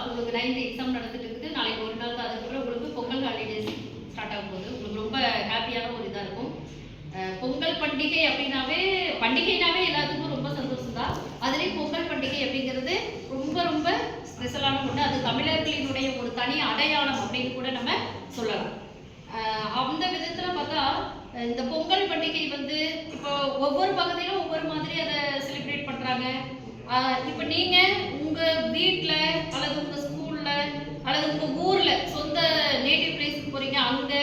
உங்களுக்கு 9th exam நடந்துட்டு இருக்குது. நாளைக்கு ஒரு நாள் தான், அதுக்கப்புறம் உங்களுக்கு பொங்கல் ஹாலிடேஸ் ஸ்டார்ட் ஆகும் போது உங்களுக்கு ரொம்ப ஹாப்பியான ஒரு இதாக இருக்கும். பொங்கல் பண்டிகை பண்டிகைனாவே எல்லாத்துக்கும் ரொம்ப சந்தோஷம் தான். அதுலேயும் பொங்கல் பண்டிகை அப்படிங்கிறது ரொம்ப ரொம்ப ஸ்பெஷலான ஒன்று. அது தமிழர்களினுடைய ஒரு தனி அடையாளம் அப்படின்னு கூட நம்ம சொல்லலாம். அந்த விதத்தில் பார்த்தா இந்த பொங்கல் பண்டிகை இப்போ ஒவ்வொரு பகுதியிலும் ஒவ்வொரு மாதிரி அதை செலிப்ரேட் பண்ணுறாங்க. இப்போ நீங்கள் உங்கள் வீட்டில் அல்லது உங்கள் ஸ்கூலில் அல்லது உங்கள் ஊரில் சொந்த நேட்டிவ் பிளேஸுக்கு போகிறீங்க, அங்கே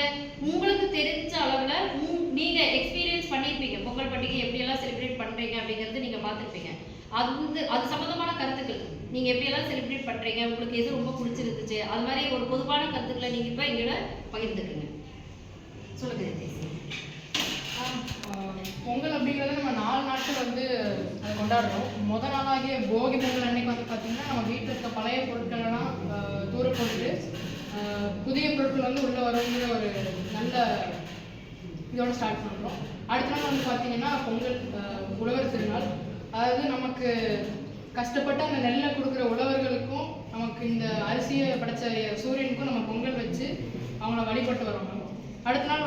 உங்களுக்கு தெரிஞ்ச அளவில் நீங்கள் எக்ஸ்பீரியன்ஸ் பண்ணியிருப்பீங்க. பொங்கல் பண்டிகை எப்படியெல்லாம் செலிப்ரேட் பண்ணுறீங்க அப்படிங்கிறது நீங்கள் பார்த்துருப்பீங்க. அது சம்மந்தமான கருத்துக்கள் நீங்கள் எப்படியெல்லாம் செலிப்ரேட் பண்ணுறீங்க, உங்களுக்கு எது ரொம்ப பிடிச்சிருந்துச்சு, அது மாதிரி ஒரு பொதுவான கருத்துக்களை நீங்கள் இப்போ எங்களோட பகிர்ந்துக்குங்க. சொல்லுங்கள். பொங்கல் அப்படிங்கிறது நம்ம 4 நாட்கள் அதை கொண்டாடுறோம். முதல் நாளாகிய போகி பொங்கல் அன்னைக்கு பார்த்தீங்கன்னா நம்ம வீட்டில் இருக்க பழைய பொருட்களெல்லாம் தூர போட்டு புதிய பொருட்கள் உள்ளே வருங்கிற ஒரு நல்ல இதோட ஸ்டார்ட் பண்ணுறோம். அடுத்த நாள் பார்த்தீங்கன்னா பொங்கல் உழவர் திருநாள். அதாவது நமக்கு கஷ்டப்பட்டு அந்த நெல்லை கொடுக்குற உழவர்களுக்கும் நமக்கு இந்த அரிசியை படைச்ச சூரியனுக்கும் நம்ம பொங்கல் வச்சு அவங்கள வழிபட்டு வரோம். அடுத்த நாள்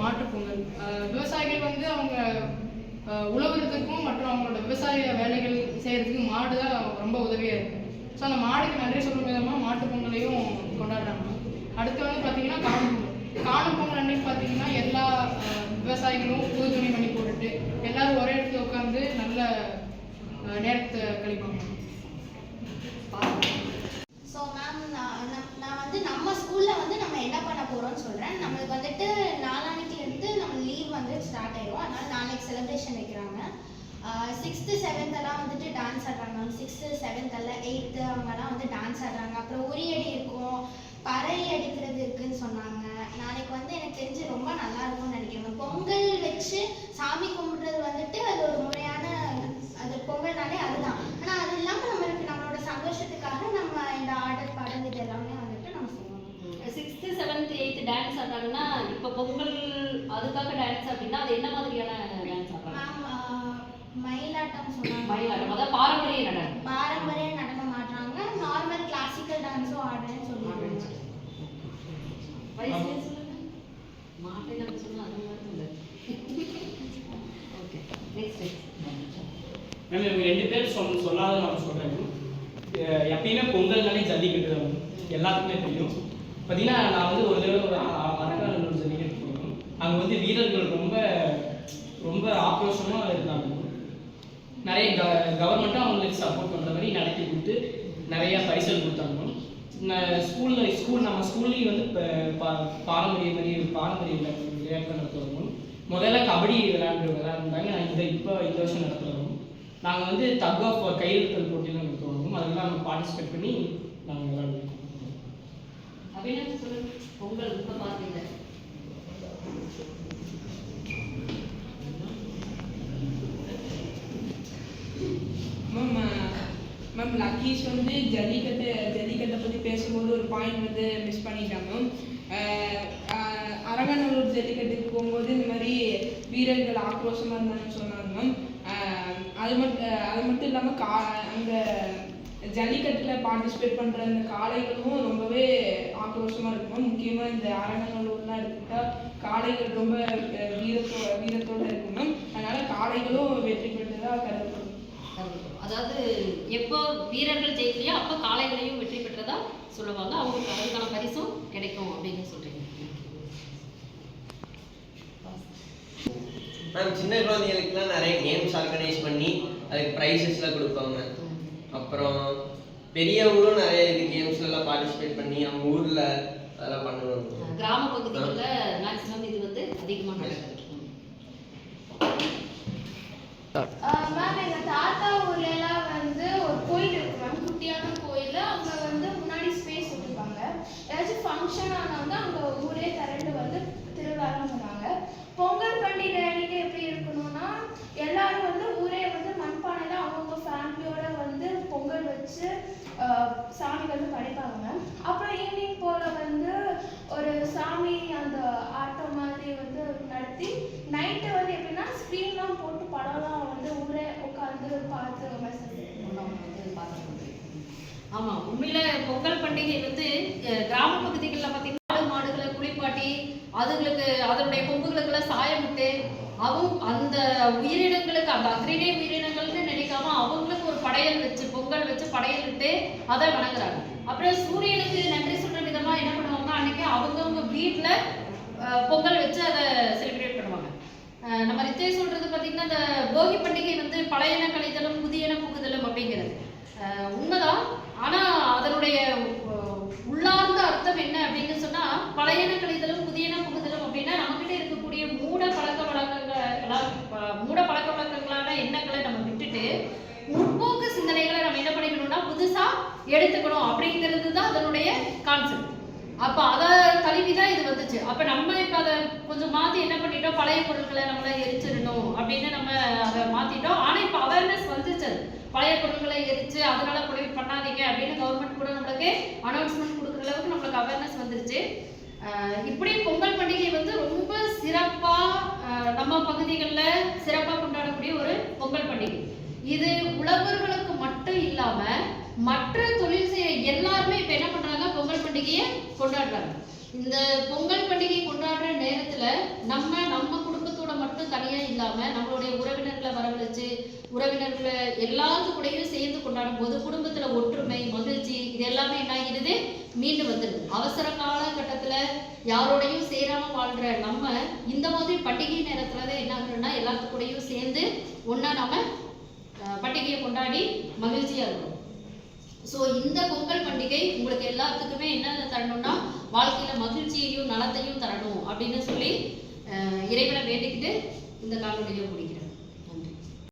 மாட்டுப் பொங்கல். விவசாயிகள் அவங்க உழவுறதுக்கும் மற்றும் அவங்களோட விவசாய வேலைகள் செய்கிறதுக்கும் மாடு தான் ரொம்ப உதவியாக இருக்குது. ஸோ அந்த மாடுக்கு நன்றி சொல்லும் விதமாக மாட்டுப் பொங்கலையும் கொண்டாடுறாங்க. அடுத்து பார்த்தீங்கன்னா காணும் பொங்கல். காணும் பொங்கல் அன்னைக்கு பார்த்தீங்கன்னா எல்லா விவசாயிகளும் புது துணி பண்ணி போட்டுட்டு எல்லாரும் ஒரே இடத்துல உட்காந்து நல்ல நேரத்தை கழிப்பாங்க. ஸோ மேம், நான் நம்ம ஸ்கூலில் நம்ம என்ன பண்ண போகிறோம்னு சொல்கிறேன். நம்மளுக்கு நாளான்னைக்குலேருந்து நம்ம லீவ் ஸ்டார்ட் ஆயிடும். அதனால் நாளைக்கு செலிப்ரேஷன் வைக்கிறாங்க. 6th 7th எல்லாம் டான்ஸ் ஆடுறாங்க மேம். 6th 7th 8th அவங்கெல்லாம் டான்ஸ் ஆடுறாங்க. அப்புறம் உரியடி இருக்கும், பறை அடிக்கிறது இருக்குன்னு சொன்னாங்க. நாளைக்கு எனக்கு தெரிஞ்சு ரொம்ப நல்லா இருக்கும்னு நினைக்கிறேன். பொங்கல் வச்சு சாமி கும்பிடுறது அது ஒரு முறையான அது பொங்கல்னாலே அதுதான். ஆனால் அது இல்லாமல் நம்மளோட சந்தோஷத்துக்காக நம்ம இந்த ஆடல் பாடல் இது எல்லாமே நம்ம செய்வோம். 6th 7th 8th டான்ஸ் ஆடுறாங்கன்னா இப்போ பொங்கல் அதுக்காக டான்ஸ் அப்படின்னா அது என்ன மாதிரியான டான்ஸ் ஆடுறாங்க மேம்? மயிலாட்டம் சொன்னாங்க. மயிலாட்டம் அதாவது பாரம்பரிய நடனம். பாரம்பரிய நடனம் ஆடுறாங்க. நார்மல் கிளாசிக்கல் டான்ஸும் ஆடுறேன்னு சொல்லுவாங்க. மாட்டை நம்ம சொன்னால் அது மாதிரி இல்லை. ஓகே, நெக்ஸ்ட் மேம் இவங்க 2 பேர் சொல்லாத நான் சொல்கிறேன். எப்பயுமே பொங்கல்னாலே ஜல்லிக்கட்டு தான் எல்லாத்துக்குமே தெரியும். பார்த்தீங்கன்னா நான் ஒரு தடவை ஒரு அரங்காநல்லூர் ஜல்லிக்கட்டு போகணும். அங்கே வீரர்கள் ரொம்ப ரொம்ப ஆக்ரோஷமாக இருந்தாங்க. நிறைய கவர்மெண்ட்டும் அவங்களுக்கு சப்போர்ட் பண்ணுற மாதிரி நடத்தி கொடுத்து நிறையா பரிசல் கொடுத்தாங்க. நம்ம ஸ்கூல்லையும் இப்போ பாரம்பரிய விளையாட்டு நடத்துவோம். முதல்ல கபடி விளையாண்டுருந்தாங்க. நான் இப்போ இந்த வருஷம் நடத்துகிறோம். நாங்கள் தக் ஆஃப் கையெழுத்தல் போட்டியில் நடத்துவோம். அதெல்லாம் நம்ம பார்ட்டிசிபேட் பண்ணி நாங்கள் விளையாடுவோம். அபிநயம் சொல்லுங்க. பொங்கல் இப்போ பார்த்தீங்க மேம் லக்கீஸ் ஜல்லிக்கட்டை பற்றி பேசும்போது ஒரு பாயிண்ட் மிஸ் பண்ணிட்டாங்க மேம். அரங்கநல்லூர் ஜல்லிக்கட்டுக்கு போகும்போது இந்த மாதிரி வீரர்கள் ஆக்ரோஷமாக இருந்தாங்கன்னு சொன்னாங்க மேம். அது மட்டும் இல்லாமல் அந்த ஜல்லிக்கட்டில் பார்ட்டிசிபேட் பண்ணுற அந்த காளைகளும் ரொம்பவே ஆக்ரோஷமாக இருக்கும். முக்கியமாக இந்த அரங்கநல்லூர்லாம் எடுத்துக்கிட்டால் காளைகள் ரொம்ப வீரத்தோடு இருக்கும் மேம். அதனால் காளைகளும் வெற்றி பெற்றதாக கருதப்படும். அதாவது எப்போ வீரர்கள் ஜெயிக்கலையோ அப்போ காளைகளையும் வெற்றி பெற்றதா சொல்லுவாங்க. அவங்களுக்கு அதுக்கான பரிசும் கிடைக்கும் அப்படின்னு சொல்றீங்க. மேம் சின்ன குழந்தைகளுக்குலாம் நிறைய கேம்ஸ் ஆர்கனைஸ் பண்ணி அதுக்கு ப்ரைஸஸ்லாம் கொடுப்பாங்க. அப்புறம் பெரியவங்களும் நிறைய கேம்ஸ்லாம் பார்ட்டிசிபேட் பண்ணி அவங்க ஊரில் அதெல்லாம் பண்ணுவாங்க. கிராம பகுதிகளில் மேக்ஸிமம் இது அதிகமாக நடக்குது. மேம் எங்கள் தாத்தா ஊர்லலாம் ஒரு கோயில் இருக்கு மேம், குட்டியான கோயில். அங்கே முன்னாடி ஸ்பேஸ் விட்டுருப்பாங்க. ஏதாச்சும் ஃபங்க்ஷன் ஆனால் அங்கே ஊரே திரண்டு திருவிழாலாம் பண்ணுவாங்க. பொங்கல் பண்டிகை அன்னைக்கு எப்படி இருக்கணும்னா எல்லாரும் ஊரே மண்பானையில் அவங்கவுங்க ஃபேமிலியோட பொங்கல் வச்சு சாமி படைப்பாங்க மேம். அப்புறம் ஈவினிங் போல் ஒரு சாமி அந்த ஆட்டம் மாதிரி நடத்தி நைட்டு எப்படின்னா ஸ்க்ரீன்லாம் போட்டு படம்லாம் ஊரே உட்காந்து ஆமா, உண்மையில பொங்கல் பண்டிகை வந்து கிராம பகுதிகளில் பார்த்தீங்கன்னா ஆடு மாடுகளை குளிப்பாட்டி அதுங்களுக்கு அதனுடைய கொம்புகளுக்கெல்லாம் சாயமிட்டு அந்த உயிரினங்களுக்கு அந்த அக்ரிடே உயிரினங்கள்னு நினைக்காம அவங்களுக்கு ஒரு படையல் வச்சு பொங்கல் வச்சு படையல் விட்டு அதை வணங்குறாங்க. அப்புறம் சூரியனுக்கு நன்றி சொல்ற விதமா என்ன பண்ணுவாங்க, அன்னைக்கு அவங்கவுங்க வீட்டுல பொங்கல் வச்சு அதை செலிப்ரேட் பண்ணுவாங்க. நம்ம ரித்தே சொல்றது பார்த்தீங்கன்னா இந்த போகி பண்டிகை வந்து பழையன கழிதலும் புதியன புகுதலும் அப்படிங்கிறது உண்மைதான். ஆனா அதனுடைய உள்ளார்ந்த அர்த்தம் என்ன அப்படின்னு சொன்னா, பழையன கழிதலும் புதியன புகுதலும் அப்படின்னா நம்மகிட்ட இருக்கக்கூடிய மூட பழக்க வழக்கங்களான எண்ணங்களை நம்ம விட்டுட்டு முற்போக்கு சிந்தனைகளை நம்ம என்ன பண்ணிக்கணும்னா புதுசா எடுத்துக்கணும் அப்படிங்கிறது தான் அதனுடைய கான்செப்ட். அப்ப அதை தழுவிதான் இது வந்துச்சு. அப்ப நம்ம இப்ப அதை கொஞ்சம் மாத்தி என்ன பண்ணிட்டோம், பழைய பொருட்களை நம்மள எரிச்சிடணும் அப்படின்னு நம்ம அதை மாத்திட்டோம். ஆனா இப்ப அவேர்னஸ் வந்துச்சு, பழைய பொருட்களை எரிச்சு அதனால பொல்யூட் பண்ணாதீங்க அப்படின்னு கவர்மெண்ட் கூட நம்மளுக்கு அனௌன்ஸ்மெண்ட் கொடுக்குற அளவுக்கு நம்மளுக்கு அவேர்னஸ் வந்துருச்சு. இப்படி பொங்கல் பண்டிகை வந்து ரொம்ப சிறப்பா நம்ம பகுதிகளில் சிறப்பாக கொண்டாடக்கூடிய ஒரு பொங்கல் பண்டிகை. இது உழவர்களுக்கு மட்டும் இல்லாம மற்ற தொழில் செய்ய எல்லாருமே இப்ப என்ன பண்றாங்க, பொங்கல் பண்டிகையை கொண்டாடுறாங்க. இந்த பொங்கல் பண்டிகை கொண்டாடுற நேரத்துல நம்ம குடும்பத்தோட மட்டும் தனியா இல்லாம நம்மளுடைய உறவினர்களை வரவழைச்சு உறவினர்களை எல்லாத்து கூடயும் சேர்ந்து கொண்டாடும் போது குடும்பத்துல ஒற்றுமை மகிழ்ச்சி இது எல்லாமே என்ன ஆகிடுது, மீண்டு வந்துடுது. அவசர காலகட்டத்துல யாரோடையும் சேராம வாழ்ற நம்ம இந்த மாதிரி பண்டிகை நேரத்துலதான் என்ன ஆகுறோம்னா எல்லாத்து கூடயும் சேர்ந்து ஒன்னா நம்ம பண்டிகையை கொண்டாடி மகிழ்ச்சியா இருக்கும். ஸோ இந்த பொங்கல் பண்டிகை உங்களுக்கு எல்லாத்துக்குமே என்ன தரணும்னா வாழ்க்கையில மகிழ்ச்சியையும் நலத்தையும் தரணும் அப்படின்னு சொல்லி இறைவனை வேண்டிக்கிட்டு இந்த காணொலியை முடியும்.